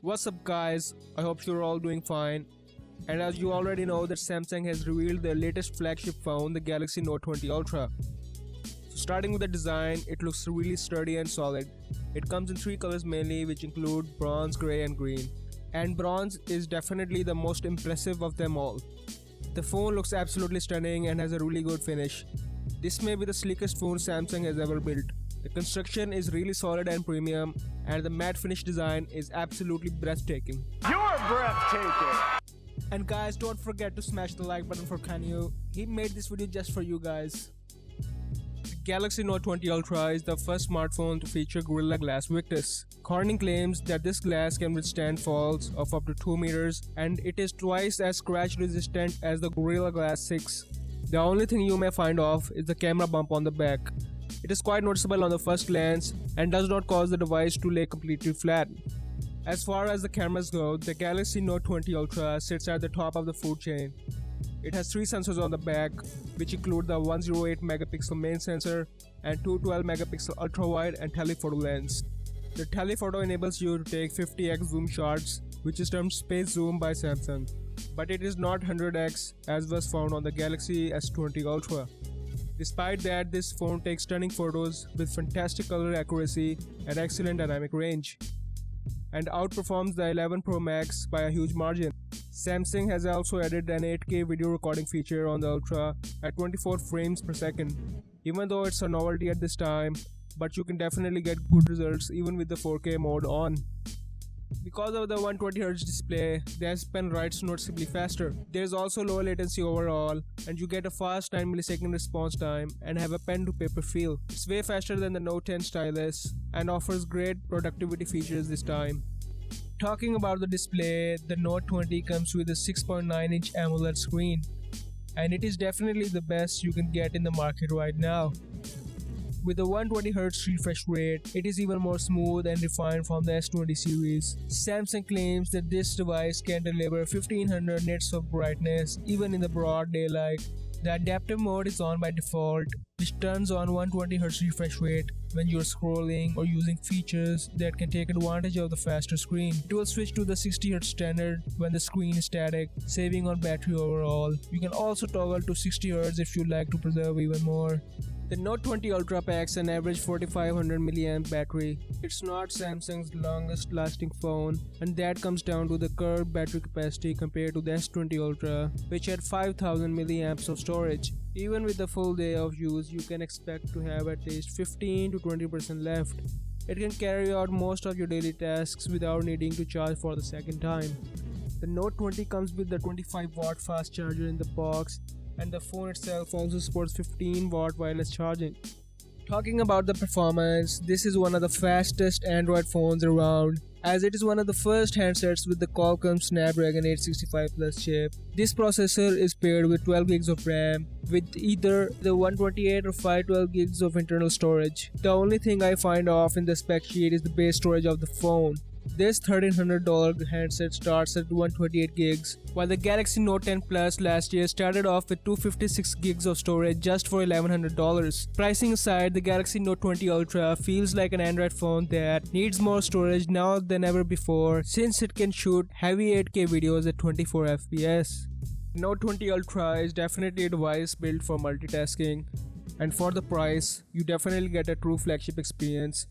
What's up guys, I hope you're all doing fine. And as you already know that Samsung has revealed their latest flagship phone, the Galaxy Note 20 Ultra. So starting with the design, it looks really sturdy and solid. It comes in 3 colors mainly, which include bronze, grey and green. And bronze is definitely the most impressive of them all. The phone looks absolutely stunning and has a really good finish. This may be the sleekest phone Samsung has ever built. The construction is really solid and premium, and the matte finish design is absolutely breathtaking. You're breathtaking! And guys, don't forget to smash the like button for Kanyu. He made this video just for you guys. The Galaxy Note 20 Ultra is the first smartphone to feature Gorilla Glass Victus. Corning claims that this glass can withstand falls of up to 2 meters, and it is twice as scratch resistant as the Gorilla Glass 6. The only thing you may find off is the camera bump on the back. It is quite noticeable on the first glance and does not cause the device to lay completely flat. As far as the cameras go, the Galaxy Note 20 Ultra sits at the top of the food chain. It has 3 sensors on the back, which include the 108 megapixel main sensor and 212 megapixel ultra-wide and telephoto lens. The telephoto enables you to take 50x zoom shots, which is termed space zoom by Samsung, but it is not 100x as was found on the Galaxy S20 Ultra. Despite that, this phone takes stunning photos with fantastic color accuracy and excellent dynamic range, and outperforms the 11 Pro Max by a huge margin. Samsung has also added an 8K video recording feature on the Ultra at 24 frames per second. Even though it's a novelty at this time, but you can definitely get good results even with the 4K mode on. Because of the 120Hz display, the S Pen writes noticeably faster. There is also low latency overall, and you get a fast 9 millisecond response time and have a pen to paper feel. It's way faster than the Note 10 stylus and offers great productivity features this time. Talking about the display, the Note 20 comes with a 6.9-inch AMOLED screen, and it is definitely the best you can get in the market right now. With a 120Hz refresh rate, it is even more smooth and refined from the S20 series. Samsung claims that this device can deliver 1500 nits of brightness even in the broad daylight. The adaptive mode is on by default, which turns on 120Hz refresh rate when you're scrolling or using features that can take advantage of the faster screen. It will switch to the 60Hz standard when the screen is static, saving on battery overall. You can also toggle to 60Hz if you like to preserve even more. The Note 20 Ultra packs an average 4500 mAh battery. It's not Samsung's longest lasting phone, and that comes down to the curved battery capacity compared to the S20 Ultra, which had 5000 mAh of storage. Even with the full day of use, you can expect to have at least 15 to 20% left. It can carry out most of your daily tasks without needing to charge for the second time. The Note 20 comes with the 25-watt fast charger in the box, and the phone itself also supports 15-watt wireless charging. Talking about the performance, this is one of the fastest Android phones around, as it is one of the first handsets with the Qualcomm Snapdragon 865 Plus chip. This processor is paired with 12 gigs of RAM, with either the 128 or 512 gigs of internal storage. The only thing I find off in the spec sheet is the base storage of the phone. This $1,300 handset starts at 128 gigs, while the Galaxy Note 10 Plus last year started off with 256 gigs of storage just for $1,100. Pricing aside, the Galaxy Note 20 Ultra feels like an Android phone that needs more storage now than ever before, since it can shoot heavy 8K videos at 24 FPS. Note 20 Ultra is definitely a device built for multitasking, and for the price, you definitely get a true flagship experience.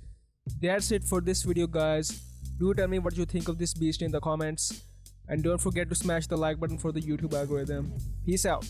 That's it for this video guys. Do tell me what you think of this beast in the comments, and don't forget to smash the like button for the YouTube algorithm. Peace out.